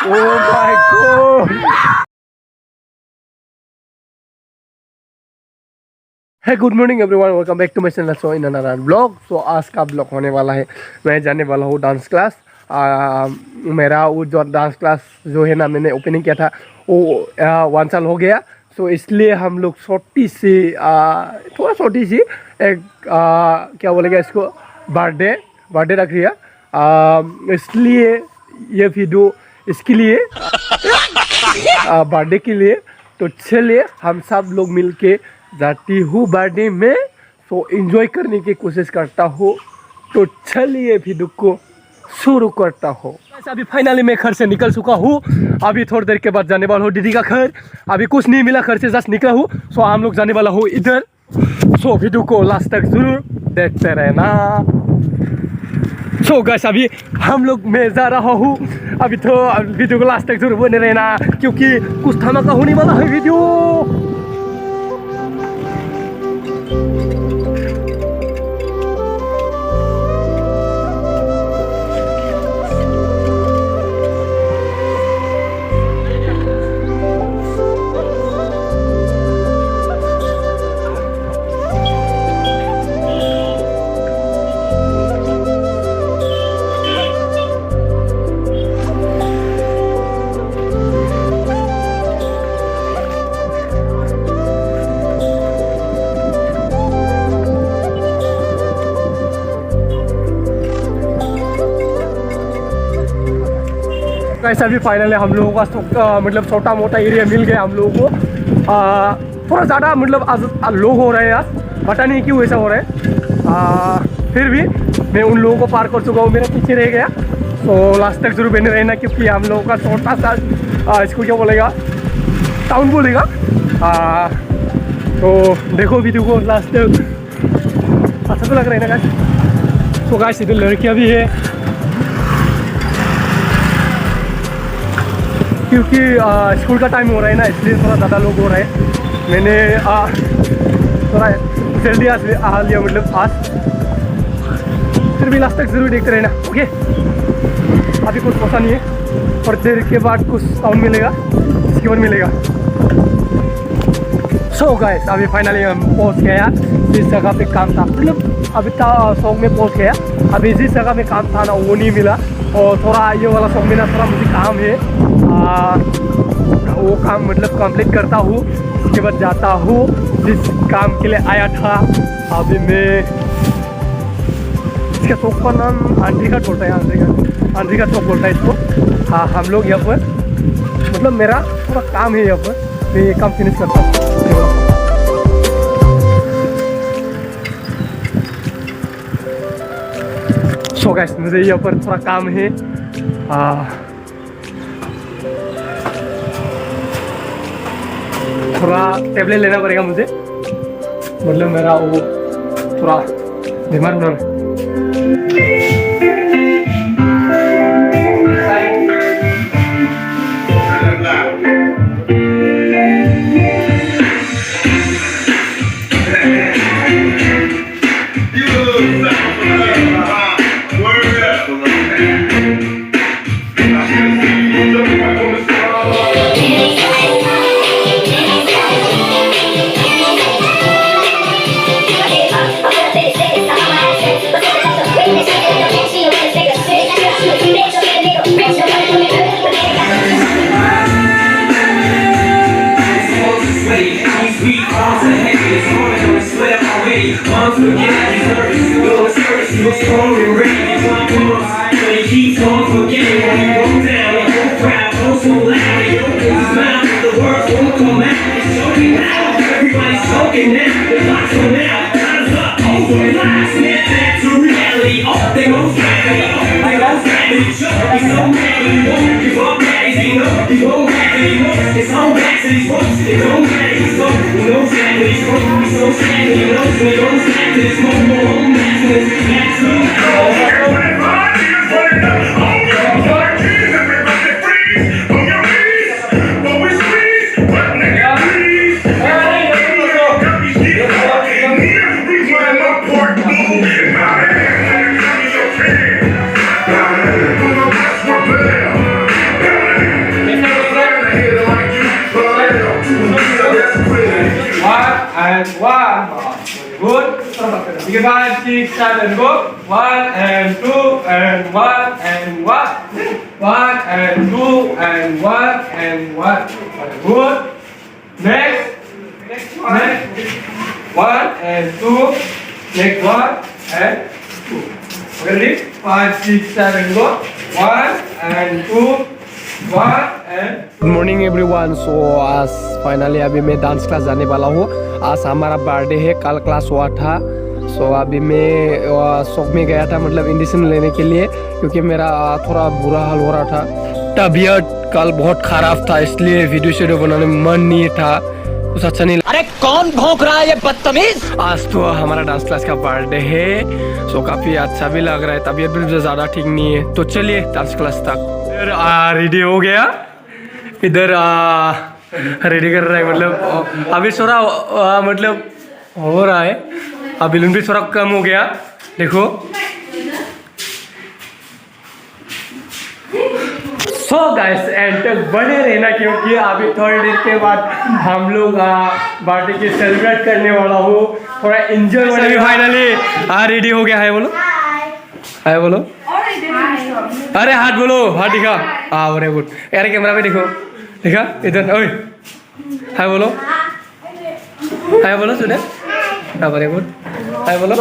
Oh my god. Hi good morning everyone, welcome back to my channel. So in another blog. So आज का blog होने वाला है, मैं जाने वाला हूँ डांस क्लास। मेरा वो जो डांस क्लास जो है ना, मैंने ओपनिंग किया था वो 1 साल हो गया। सो इसलिए हम लोग छोटी सी थोड़ा छोटी सी एक क्या बोलेगा इसको, बर्थडे बर्थडे रख रही है। इसलिए ये वीडियो इसके लिए बर्थडे के लिए। तो चलिए हम सब लोग मिलके जाती हूँ बर्थडे में, तो एंजॉय करने की कोशिश करता हूँ। तो चलिए वीडियो को शुरू करता हूँ। अभी फाइनली मैं घर से निकल चुका हूँ। अभी थोड़ी देर के बाद जाने वाला हूँ दीदी का घर। अभी कुछ नहीं मिला, घर से जस्ट निकला हूँ। सो हम लोग जाने वाला हूँ इधर। सो वीडियो को लास्ट तक जरूर देखते रहना। सो गाइस अभी हम लोग मैं जा रहा हूँ। अभी तो वीडियो को लास्ट तक जरूर बने रहना, क्योंकि कुछ धमाका होने वाला है वीडियो। कैसा भी फाइनली हम लोगों का मतलब छोटा मोटा एरिया मिल गया हम लोगों को। थोड़ा ज़्यादा मतलब आज लोग हो रहे हैं आज, पता नहीं क्यों ऐसा हो रहा है। फिर भी मैं उन लोगों को पार कर चुका हूँ, मेरा पीछे रह गया। तो लास्ट तक जरूर बने रहना, क्योंकि हम लोगों का छोटा सा इसको क्या बोलेगा, टाउन बोलेगा। तो देखो वीडियो को लास्ट तक, अच्छा तो लग रहा है ना गाइस। तो गाइस इधर लड़कियाँ भी है, क्योंकि स्कूल का टाइम हो रहा है ना, इसलिए थोड़ा ज़्यादा लोग हो रहे हैं। मैंने थोड़ा जल्दी आ लिया, मतलब आज। फिर भी लास्ट तक ज़रूर देखते रहना, ओके। अभी कुछ पता नहीं है, और देर के बाद कुछ साउंड मिलेगा, इसके बाद मिलेगा। सो गाइस अभी फाइनली हम पहुंच गया जिस जगह पे काम था, मतलब अभी सॉन्ग में पहुंच गया। अभी जिस जगह में काम था ना वो नहीं मिला, और थोड़ा ये वाला सॉन्ग में ना थोड़ा मुझे काम है। वो काम मतलब कंप्लीट करता हूँ, उसके बाद जाता हूँ जिस काम के लिए आया था। अभी मैं इसके चौक का नाम आंधी का बोलता है, आंधी का चौक बोलता है इसको। हाँ हम लोग यहाँ पर मतलब मेरा थोड़ा काम है यहाँ पर, मैं ये काम फिनिश करता हूँ। सो गाइस मुझे यहाँ पर थोड़ा काम है। थोड़ा टेबलेट लेना पड़ेगा मुझे, मतलब मेरा वो थोड़ा बीमार होना है। and 1. Very good. Okay, 5, 6, 7, go. 1 and 2 and 1 and 1. 1 and 2 and 1 and 1. Very good. Next. Next one and 2. Next one and 2. Ready? 5, 6, 7, go. 1 and 2. 1 and good morning everyone. So आज फाइनली अभी मैं डांस क्लास जाने वाला हूँ। आज हमारा birthday है, कल क्लास हुआ था। सो अभी मैं शॉप में गया था, मतलब इंजेक्शन लेने के लिए, क्योंकि मेरा थोड़ा बुरा हाल हो रहा था। तबीयत कल बहुत ख़राब था, इसलिए वीडियो बनाने में मन नहीं था, कुछ अच्छा नहीं। अरे कौन भौंक रहा है ये बदतमीज। आज तो हमारा डांस क्लास का बर्थडे है, सो काफ़ी अच्छा भी लग रहा है। तबीयत भी ज़्यादा ठीक नहीं है, तो चलिए डांस क्लास तक। रेडी हो गया, इधर रेडी कर रहा है, मतलब अभी थोड़ा मतलब हो रहा है, अब बैलून भी थोड़ा कम हो गया। देखो सो गाइस एंड तक बने रहना, क्योंकि अभी थोड़ी देर के बाद हम लोग बर्थडे के सेलिब्रेट करने वाला हूँ, थोड़ा एंजॉय वाला। फाइनली रेडी हो गया है, बोलो हाय बोलो। अरे हाथ बोलो, हाथ दिखा। Very good. यार कैमरा में देखो, देखा इधर। ओए हाय बोलो, हाय बोलो सुने। वेरी गुड, हाय बोलो।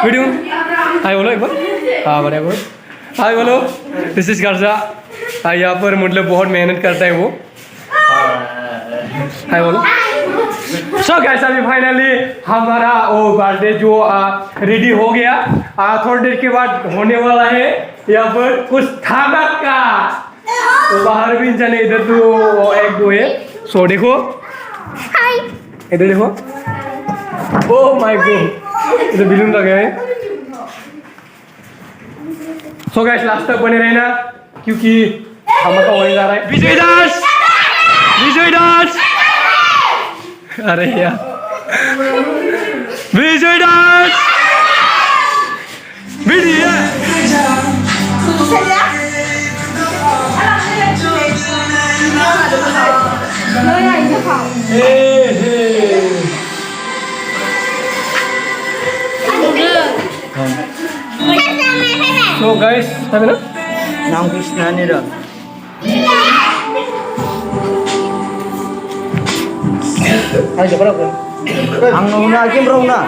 वीडियो हाय बोलो एक बार। वेरी गुड, हाय बोलो। दिस इज गर्जा, यहाँ पर मतलब बहुत मेहनत करता है वो। हाय बोलो। सो गाइस अभी फाइनली हमारा वो बर्थडे जो रेडी हो गया, थोड़ी देर के बाद होने वाला है। यहाँ पर कुछ धमाका, तो बाहर भी जाने, इधर तो एक दो है। सो देखो, इधर देखो, ओह माय गॉड, इधर बैलून लगे हैं। सो गाइस लास्ट तक बने रहना, क्योंकि धमाका होने जा रहा है। विजय दास, विजय दास, अरे यार विजय दास, विजय तो गाइस है ना, नाम कृष्णा निरा। Ay, coba dong. Ang nuna lagi bro na.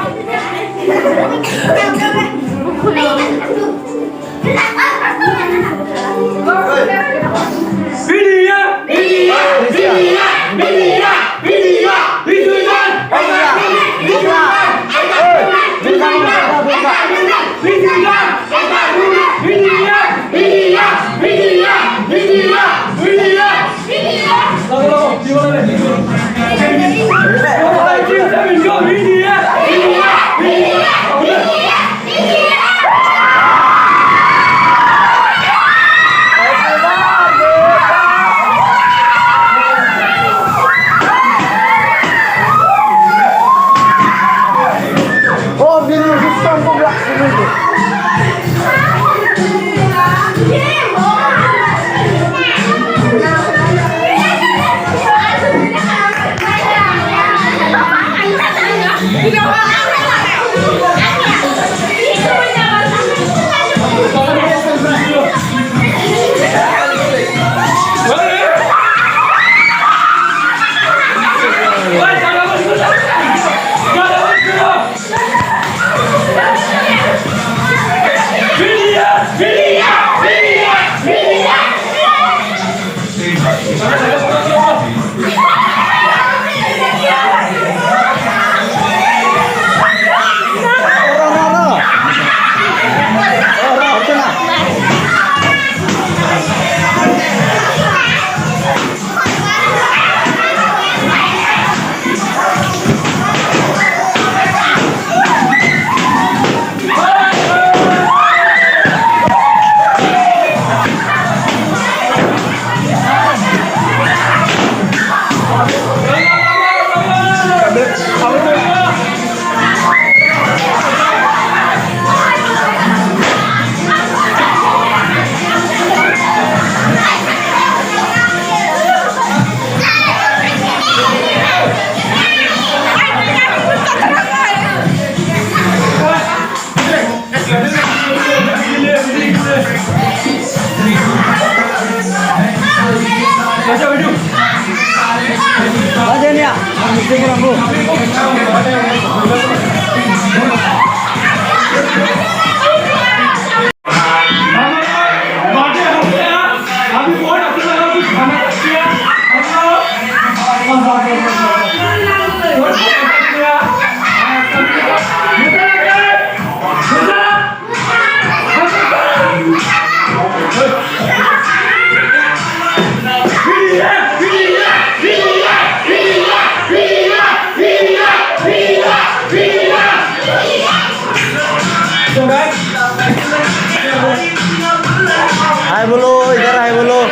Daerah bolo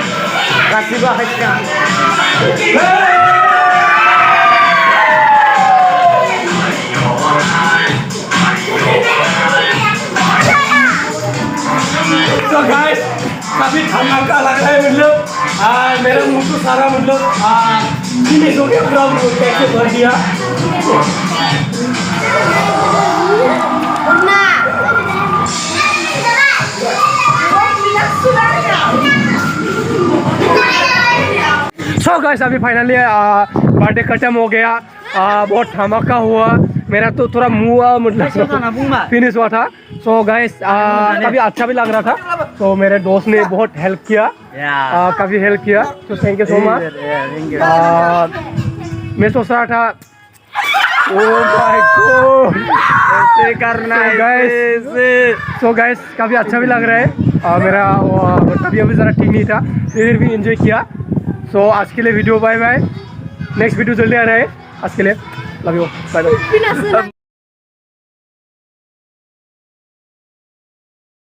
kasih bahasnya. So guys, काफी धमाका लग रहा है मतलब मेरा मुंह तो सारा मतलब फिनिश हो गया पूरा कैसे भर दिया सो गाइस अभी फाइनली बर्थडे खत्म हो गया बहुत धमाका हुआ मेरा तो थोड़ा मुंह मतलब फिनिश हुआ था सो गाइस काफी अच्छा भी लग रहा था तो मेरे दोस्त ने बहुत हेल्प किया काफी हेल्प किया तो थैंक यू सो मच मैं सोच रहा था ओह माय गॉड ऐसे करना है सो गाइस काफी अच्छा भी लग रहा है मेरा तबीयत भी ज़रा ठीक नहीं था फिर भी एंजॉय किया सो आज के लिए video bye bye next video जल्दी आ रहा है आज के लिए लव यू बाय बाय